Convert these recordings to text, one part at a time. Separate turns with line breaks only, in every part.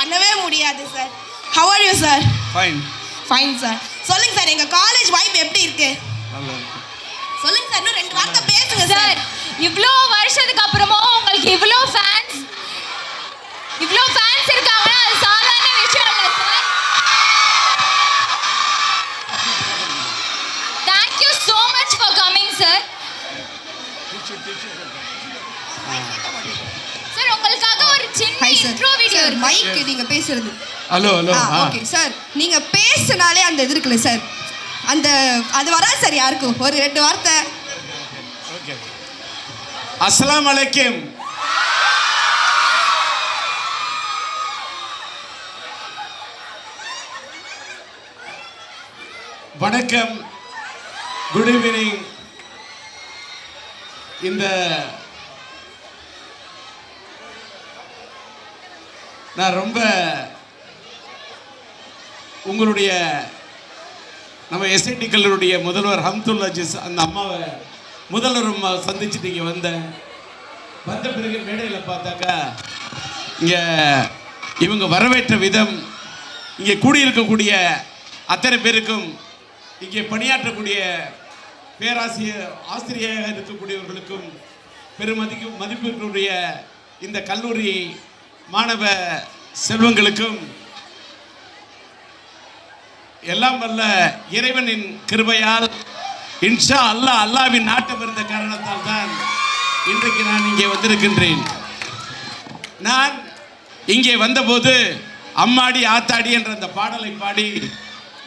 பண்ணவே முடியாது sir. How are you sir?
Fine.
Fine sir. சொல்லுங்க சார், எங்க காலேஜ் வைப் எப்படி இருக்கு?
நல்லா இருக்கு.
சொல்லுங்க சார், இன்னும் 2 வார்த்தை பேசுங்க சார்.
இவ்ளோ வருஷத்துக்கு அப்புறமும் உங்களுக்கு இவ்ளோ ஃபேன்ஸ் இருக்காங்க, அது சாதாரண விஷயம் இல்ல sir. Thank you so much for coming sir. Sir உங்களுக்காக ஒரு சின்ன இன்ட்ரோ வீடியோ இருக்கு.
மைக் நீங்க பேசுறது.
Hello hello.
ஓகே சார், நீங்க பேசினாலே அந்த இது இருக்குல்ல சார், அந்த அது வராது சார் யாருக்கும். ஒரு 2 வார்த்தை.
ஓகே. அஸ்ஸலாமு அலைக்கும். வணக்கம், குட் ஈவினிங். இந்த நான் ரொம்ப உங்களுடைய நம்ம எஸ்ஐடி கல்லூரிய முதல்வர் ஹம்துல் அஜீஸ் அந்த அம்மாவை முதல்வர் சந்திச்சுட்டு இங்கே வந்த பிறகு மேடையில் பார்த்தாக்கா இங்கே இவங்க வரவேற்ற விதம், இங்கே கூடியிருக்கக்கூடிய அத்தனை பேருக்கும், இங்கே பணியாற்றக்கூடிய ஆசிரியராக இருக்கக்கூடியவர்களுக்கும், மதிப்பிற்குரிய இந்த கல்லூரி மாணவ செல்வங்களுக்கும் எல்லாம் வல்ல இறைவனின் கிருபையால் இன்ஷா அல்லாஹ் அல்லாஹ்வின் நாட்டம் இருந்த காரணத்தால் தான் இன்றைக்கு நான் இங்கே வந்திருக்கின்றேன். நான் இங்கே வந்தபோது அம்மாடி ஆத்தாடி என்ற அந்த பாடலை பாடி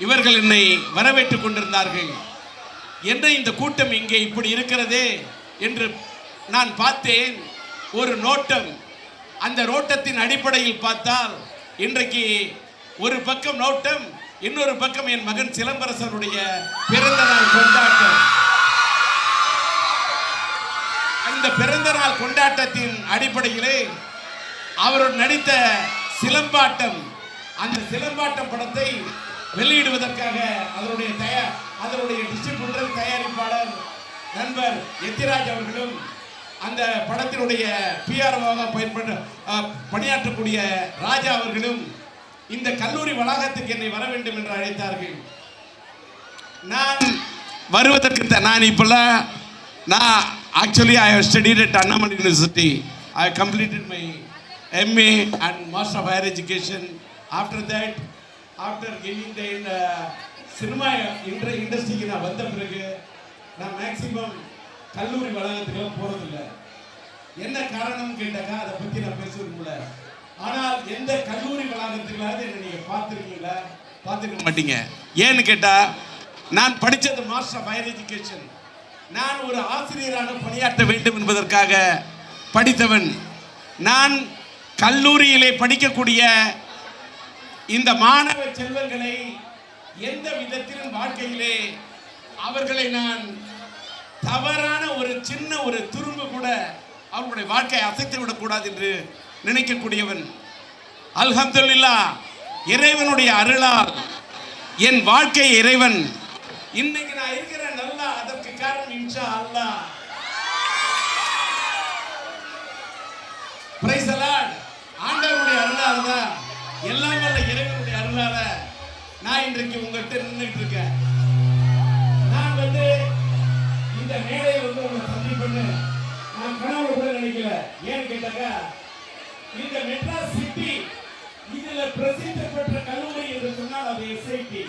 இவர்கள் என்னை வரவேற்றுக் கொண்டிருந்தார்கள். என்ன இந்த கூட்டம் இங்கே இப்படி இருக்கிறதே என்று நான் பார்த்தேன். ஒரு நோட்டம், அந்த நோட்டத்தின் அடிப்படையில் பார்த்தால் இன்றைக்கு ஒரு பக்கம் நோட்டம், இன்னொரு பக்கம் என் மகன் சிலம்பரசனுடைய பிறந்த நாள் கொண்டாட்டம். அந்த பிறந்த நாள் கொண்டாட்டத்தின் அடிப்படையிலே அவர் நடித்த சிலம்பாட்டம், அந்த சிலம்பாட்டம் படத்தை வெளியிடுவதற்காக அதனுடைய டிஸ்ட்ரிபியூட்டர் தயாரிப்பாளர் நண்பர் எத்திராஜ் அவர்களும் அந்த படத்தினுடைய பிஆர்ஓவாக பணியாற்றக்கூடிய ராஜா அவர்களும் இந்த கல்லூரி வளாகத்துக்கு என்னை வர வேண்டும் என்று அழைத்தார்கள். நான் வருவதற்கு நான் actually I have studied at Annamalai university. I completed my MA and Master of Higher Education. After that, after getting the cinema இண்டஸ்ட்ரிக்கு நான் வந்த பிறகு நான் மேக்சிமம் கல்லூரி வளாகத்துக்கெல்லாம் போகிறதில்லை. என்ன காரணம் கேட்டாக்கா அதை பற்றி நான் பேசுவதில்லை. ஆனால் எந்த கல்லூரி வளாகத்துக்களாவது என்ன நீங்கள் பார்த்துருக்கீங்களா? பார்த்துக்க மாட்டீங்க. ஏன்னு கேட்டால் நான் படித்தது மாஸ்டர் ஆஃப் ஹையர் எஜுகேஷன். நான் ஒரு ஆசிரியராக பணியாற்ற வேண்டும் என்பதற்காக படித்தவன். நான் கல்லூரியிலே படிக்கக்கூடிய இந்த மாணவ செல்வங்களை எந்த விதத்திலும் வாழ்க்கையிலே அவர்களை நான் தவறான ஒரு சின்ன ஒரு துரும்பு கூட அவர்களுடைய வாழ்க்கையை அசைத்து விடக்கூடாது என்று நினைக்கக்கூடியவன். அல்ஹம்துலில்லாஹ், இறைவனுடைய அருளால் என் வாழ்க்கை இறைவன் இன்னைக்கு நான் இருக்கிறேன் நல்லா. அதற்கு காரணம் இன்ஷா அல்லாஹ். Praise the Lord. ஆண்டவருடைய அருளால தான், எல்லாம் வல்ல இறைவனுடைய அருளால நான் இன்றைக்கு உங்கள்கிட்ட நின்றுட்டு இருக்கேன். நான் இந்த மேடையை உங்களை சந்திப்பேன்னு நான் கனவு கூட நினைக்கல. ஏன்னு கேட்டாக்கா இந்த மெட்ராஸ் சிட்டி இதுல பிரசித்தி பெற்ற கல்லூரி என்று சொன்னால் அது எஸ்ஐடி.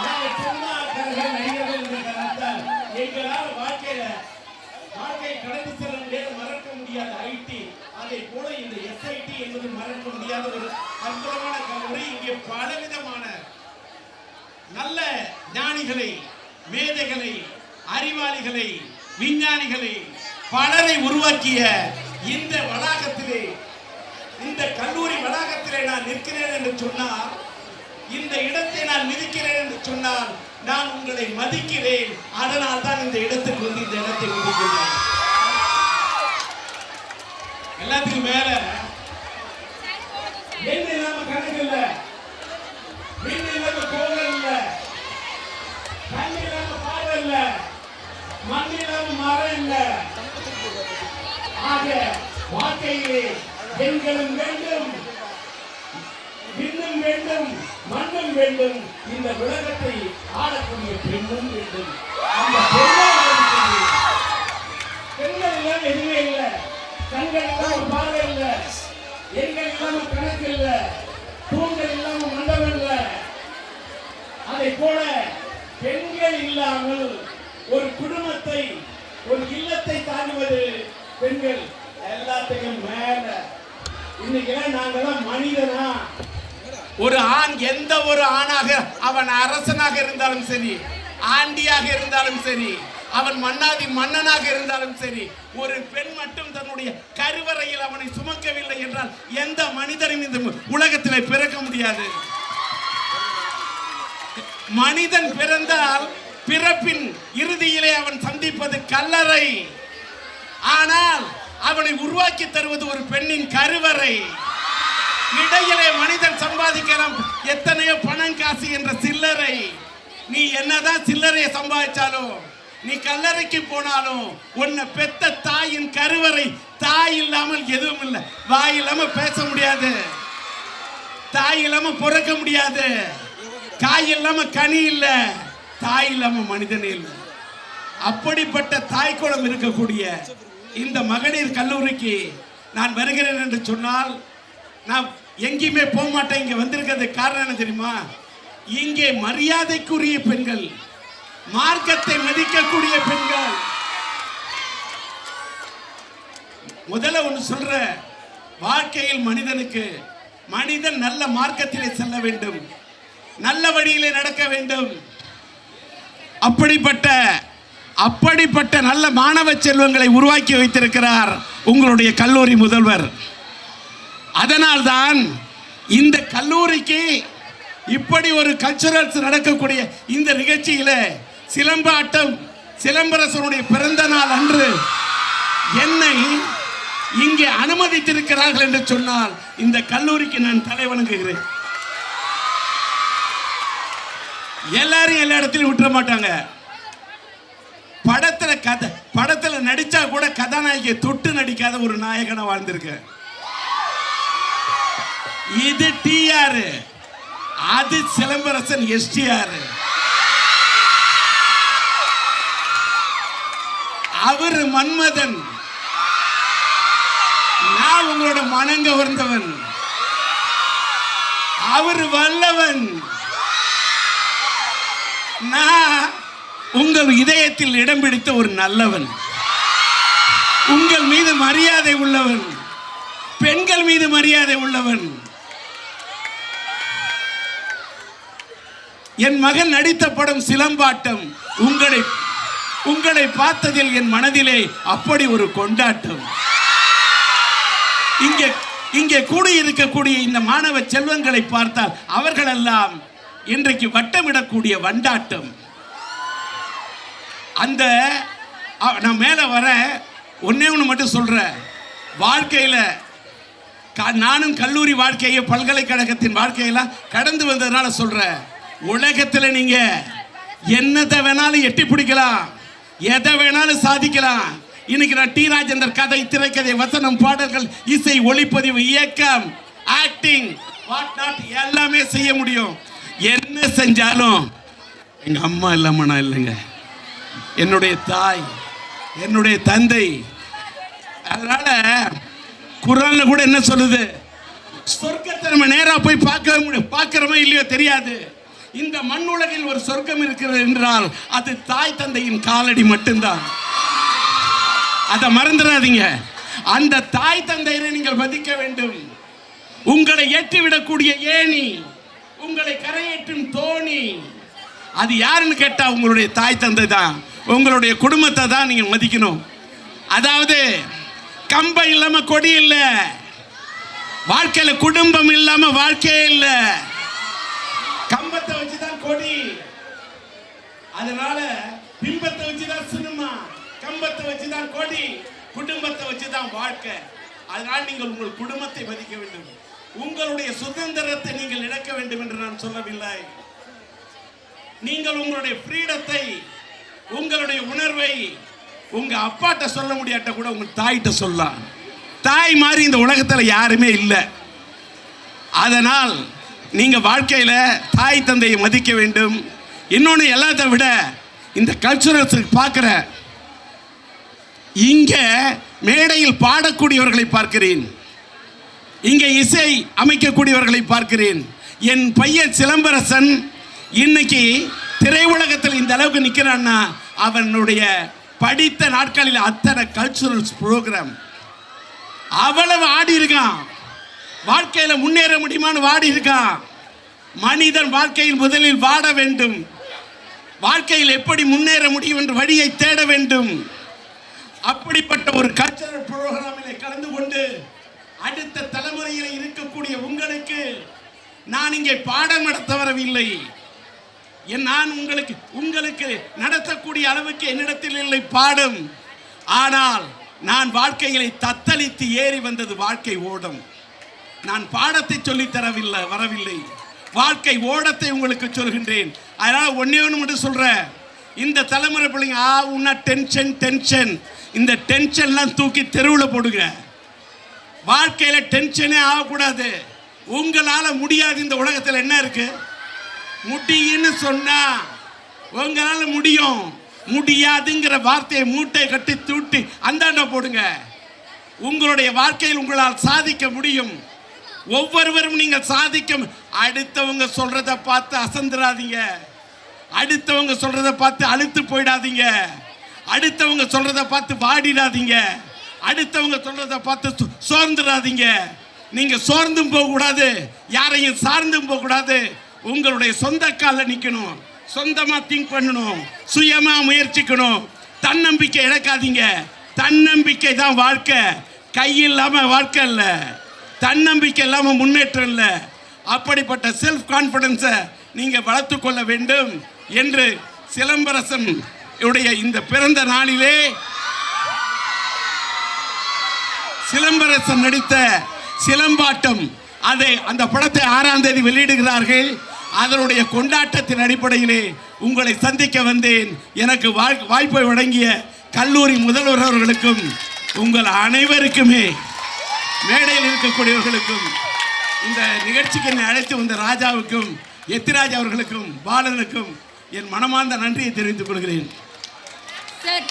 நாங்கள் சினிமாக்காரர்கள் நடிகர்கள் என்ற காரணத்தால் எங்களால் வாழ்க்கை கடந்து செல்ல முடியாத, மறக்க முடியாத ஐடி, அதை போல இந்த எஸ்ஐடி என்பது மறக்க முடியாத ஒரு அற்புதமான கல்லூரி. இங்கே பலவிதமான நல்ல ஞானிகளை, மேதைகளை, அறிவாளிகளை, விஞ்ஞானிகளை பலரை உருவாக்கிய இந்த வளாகத்திலே, இந்த கல்லூரி வளாகத்திலே நான் நிற்கிறேன் என்று சொன்னால், இந்த இடத்தை நான் மிதிக்கிறேன் என்று சொன்னால் நான் உங்களை மதிக்கிறேன். அதனால் தான் இந்த இடத்துக்கு வந்து இந்த இடத்தை மிதிக்கிறேன். எல்லாத்துக்கும் மேல என்ன இல்லாம கணக்கு இல்ல, மீன் இல்லாம கோவில் இல்ல, தண்ணி இல்லாம பாறை இல்ல, மண் இல்லாம மரம் இல்ல. ஆக வாழ்க்கையிலே பெண்களும் வேண்டும், விண்ணும் வேண்டும், மண்ணும் வேண்டும், இந்த உலகத்தை ஆளக்கூடிய பெண்ணும் வேண்டும். அந்த பெண்கள் இல்லாம எதுவுமே இல்லை. கண்கள் இல்லாம பார்வை இல்லை, எண்கள் இல்லாம கணக்கு இல்லை, தூண்கள் இல்லாம மண்டபம் இல்லை. அதை போல பெண்கள் இல்லாமல் ஒரு குடும்பத்தை, ஒரு இல்லத்தை தாங்குவது பெண்கள். எல்லாத்தையும் மேல இன்னைக்கு நாங்கெல்லாம் மனிதனா? ஒரு ஆண் எந்த ஒரு ஆணாக, அவன் அரசனாக இருந்தாலும் சரி, ஆண்டியாக இருந்தாலும் சரி, அவன் மன்னாதி மன்னனாக இருந்தாலும் சரி, ஒரு பெண் மட்டும் தன்னுடைய கருவறையில் அவனை சுமக்கவில்லை என்றால் எந்த மனிதனும் இந்த உலகத்தில் பிறக்க முடியாது. மனிதன் பிறந்தால் பிறப்பின் இறுதியிலே அவன் சந்திப்பது கல்லறை. ஆனால் அவனை உருவாக்கி தருவது ஒரு பெண்ணின் கருவறை. இடையிலே மனிதன் சம்பாதிக்கலாம் எத்தனையோ பணம் காசு என்ற சில்லறை. நீ என்னதான் சில்லறையை சம்பாதிச்சாலும், நீ கல்லறைக்கு போனாலும், உன்னை பெத்த தாயின் கருவறை. தாய் இல்லாமல் எதுவும் இல்லை. வாய் இல்லாம பேச முடியாது, தாய் இல்லாம பிறக்க முடியாது, காய் இல்லாம கனி இல்லை, தாய் இல்லாம மனிதனே இல்லை. அப்படிப்பட்ட தாய்க்குளம் இருக்கக்கூடிய இந்த மகளிர் கல்லூரிக்கு நான் வருகிறேன் என்று சொன்னால் நான் எங்கேயுமே போக மாட்டேன். இங்க வந்திருக்கிறது காரணம் என்ன தெரியுமா? இங்கே மரியாதைக்குரிய பெண்கள், மார்க்கத்தை மதிக்கக்கூடிய பெண்கள். முதல்ல ஒன்று சொல்ற, வாழ்க்கையில் மனிதன் நல்ல மார்க்கத்திலே செல்ல வேண்டும், நல்ல வழியிலே நடக்க வேண்டும். அப்படிப்பட்ட நல்ல மாணவ செல்வங்களை உருவாக்கி வைத்திருக்கிறார் உங்களுடைய கல்லூரி முதல்வர். அதனால்தான் இந்த கல்லூரிக்கு இப்படி ஒரு கல்ச்சுரல்ஸ் நடக்கக்கூடிய இந்த நிகழ்ச்சியில சிலம்பாட்டம், சிலம்பரசனுடைய பிறந்த நாள் அன்று என்னை இங்கே அனுமதித்திருக்கிறார்கள் என்று சொன்னால் இந்த கல்லூரிக்கு நான் தலை வணங்குகிறேன். எல்லாரும் எல்லா இடத்திலும் விட்டுற மாட்டாங்க. படத்துல நடிச்சா கூட கதாநாயகியை தொட்டு நடிக்காத ஒரு நாயகனா வாழ்ந்திருக்க. இது டிஆர், அது சிலம்பரசன் எஸ்டிஆர். அவர் மன்மதன், நான் உங்களோட மனங்க வந்தவன். அவர் வல்லவன், நான் உங்கள் இதயத்தில் இடம் பிடித்த ஒரு நல்லவன். உங்கள் மீது மரியாதை உள்ளவன், பெண்கள் மீது மரியாதை உள்ளவன். என் மகன் நடித்த படம் சிலம்பாட்டம். உங்களை பார்த்ததில் என் மனதிலே அப்படி ஒரு கொண்டாட்டம். இங்கே கூடியிருக்கக்கூடிய இந்த மாணவ செல்வங்களை பார்த்தால் அவர்களெல்லாம் இன்றைக்கு வட்டமிடக்கூடிய வண்டாட்டம். அந்த நான் மேலே வர ஒன்னே ஒன்று மட்டும் சொல்கிறேன். வாழ்க்கையில் நானும் கல்லூரி வாழ்க்கையை, பல்கலைக்கழகத்தின் வாழ்க்கையெல்லாம் கடந்து வந்ததுனால சொல்கிறேன். உலகத்தில் நீங்கள் என்னதை வேணாலும் எட்டி பிடிக்கலாம், எதை வேணாலும் சாதிக்கலாம். இன்னைக்கு நான் டி ராஜேந்தர் கதை, திரைக்கதை, வசனம், பாடல்கள், இசை, ஒளிப்பதிவு, இயக்கம், ஆக்டிங், வாட் நாட் எல்லாமே செய்ய முடியும். என்ன செஞ்சாலும் எங்கள் அம்மா இல்லாம நான் இல்லைங்க. என்னுடைய தாய், என்னுடைய தந்தை. அதனால குர்ஆன்ல கூட என்ன சொல்லுது? சொர்க்கத்தை நம்ம நேரா போய் பார்க்கிறோமோ இல்லையோ தெரியாது. இந்த மண் உலகில் ஒரு சொர்க்கம் இருக்கிறது என்றால் அது தாய் தந்தையின் காலடி மட்டும்தான். அதை மறந்துடாதீங்க. அந்த தாய் தந்தையை நீங்கள் மதிக்க வேண்டும். உங்களை ஏற்றிவிடக்கூடிய ஏணி, உங்களை கரையேற்றும் தோணி, அது யாருன்னு கேட்டா உங்களுடைய தாய் தந்தை தான். உங்களுடைய குடும்பத்தை தான் நீங்க மதிக்கணும். அதாவது கம்பம் இல்லாம கொடி இல்லை, வாழ்க்கையில குடும்பம் இல்லாம வாழ்க்கையே இல்லை. கம்பத்தை வச்சுதான் கொடி, அதனால பிம்பத்தை வச்சுதான் சினிமா, கம்பத்தை வச்சுதான் கொடி, குடும்பத்தை வச்சுதான் வாழ்க்கை. அதனால் நீங்கள் உங்கள் குடும்பத்தை மதிக்க வேண்டும். உங்களுடைய சுதந்திரத்தை நீங்கள் இழக்க வேண்டும் என்று நான் சொல்லவில்லை. நீங்கள் உங்களுடைய ஃப்ரீடத்தை, உங்களுடைய உணர்வை உங்க அப்பாட்ட சொல்ல முடியாட்ட கூட உங்க தாயிட்ட சொல்லலாம். தாய் மாதிரி இந்த உலகத்தில் யாருமே இல்லை. அதனால் நீங்கள் வாழ்க்கையில் தாய் தந்தையை மதிக்க வேண்டும். இன்னொன்று எல்லாத்தை விட இந்த கல்ச்சுரல்ஸுக்கு பார்க்குற இங்கே மேடையில் பாடக்கூடியவர்களை பார்க்கிறேன், இங்கே இசை அமைக்கக்கூடியவர்களை பார்க்கிறேன். என் பையன் சிலம்பரசன் இன்னைக்கு திரையுலகத்தில் இந்த அளவுக்கு நிற்கிறான்னா அவனுடைய படித்த நாட்களில் அத்தனை கல்ச்சுரல்ஸ் ப்ரோக்ராம் அவ்வளவு ஆடி இருக்கான். வாழ்க்கையில் முன்னேற முடியுமான்னு வாடி இருக்கான். மனிதன் வாழ்க்கையில் முதலில் வாட வேண்டும், வாழ்க்கையில் எப்படி முன்னேற முடியும் என்று வழியை தேட வேண்டும். அப்படிப்பட்ட ஒரு கல்ச்சரல் ப்ரோக்ராமில் கலந்து கொண்டு அடுத்த தலைமுறையில் இருக்கக்கூடிய உங்களுக்கு நான் இங்கே பாடம் நடத்த வரவில்லை. நான் உங்களுக்கு நடத்தக்கூடிய அளவுக்கு என்னிடத்தில் இல்லை பாடம். ஆனால் நான் வாழ்க்கைகளை தத்தளித்து ஏறி வந்தது வாழ்க்கை ஓடம். நான் பாடத்தை சொல்லித் வரவில்லை, வாழ்க்கை ஓடத்தை உங்களுக்கு சொல்கின்றேன். அதனால் ஒன்னே ஒன்று மட்டும் சொல்கிறேன், இந்த தலைமுறை பிள்ளைங்க உன்ன டென்ஷன் இந்த டென்ஷன்லாம் தூக்கி தெருவில் போடுங்க. வாழ்க்கையில் டென்ஷனே ஆகக்கூடாது. உங்களால் முடியாது. இந்த உலகத்தில் என்ன இருக்கு? முடியும்னு சொன்னா உங்களால் முடியும், முடியாதுங்கிற வார்த்தையை மூட்டை கட்டி தூட்டி அந்தாண்ட போடுங்க. உங்களுடைய வாழ்க்கையில் உங்களால் சாதிக்க முடியும். ஒவ்வொருவரும் நீங்கள் சாதிக்க. அடுத்தவங்க சொல்றதை பார்த்து அசந்துடாதீங்க, அடுத்தவங்க சொல்றதை பார்த்து அழுத்து போயிடாதீங்க, அடுத்தவங்க சொல்றதை பார்த்து வாடிடாதீங்க, அடுத்தவங்க சொல்றதை பார்த்து சோர்ந்துடாதீங்க. நீங்க சோர்ந்தும் போக கூடாது, யாரையும் சார்ந்தும் போக கூடாது. உங்களுடைய சொந்த காலில் நிற்கணும், சொந்தமா திங்க் பண்ணணும், சுயமா முயற்சிக்கணும். தன்னம்பிக்கை இழக்காதீங்க. தன்னம்பிக்கை தான் வாழ்க்கை. கை இல்லாம வாழ்க்கை இல்லை, தன்னம்பிக்கை இல்லாம முன்னேற்றம் இல்லை. அப்படிப்பட்ட செல்ஃப் கான்ஃபிடன்ஸை நீங்க வளர்த்து கொள்ள வேண்டும் என்று சிலம்பரசன் உடைய இந்த பிறந்த நாளிலே சிலம்பரசன் நடித்த சிலம்பாட்டம் அந்த படத்தை 6ஆம் தேதி வெளியிடுகிறார்கள். அதனுடைய கொண்டாட்டத்தின் அடிப்படையிலே உங்களை சந்திக்க வந்தேன். எனக்கு வாய்ப்பை வழங்கிய கல்லூரி முதல்வர் அவர்களுக்கும் உங்கள் அனைவருக்குமே மேடையில் இருக்கக்கூடியவர்களுக்கும் இந்த நிகழ்ச்சிக்கு என்னை அழைத்து வந்த ராஜாவுக்கும் எத்திராஜ் அவர்களுக்கும் பாலனுக்கும் என் மனமார்ந்த நன்றியை தெரிவித்துக் கொள்கிறேன்.
சார்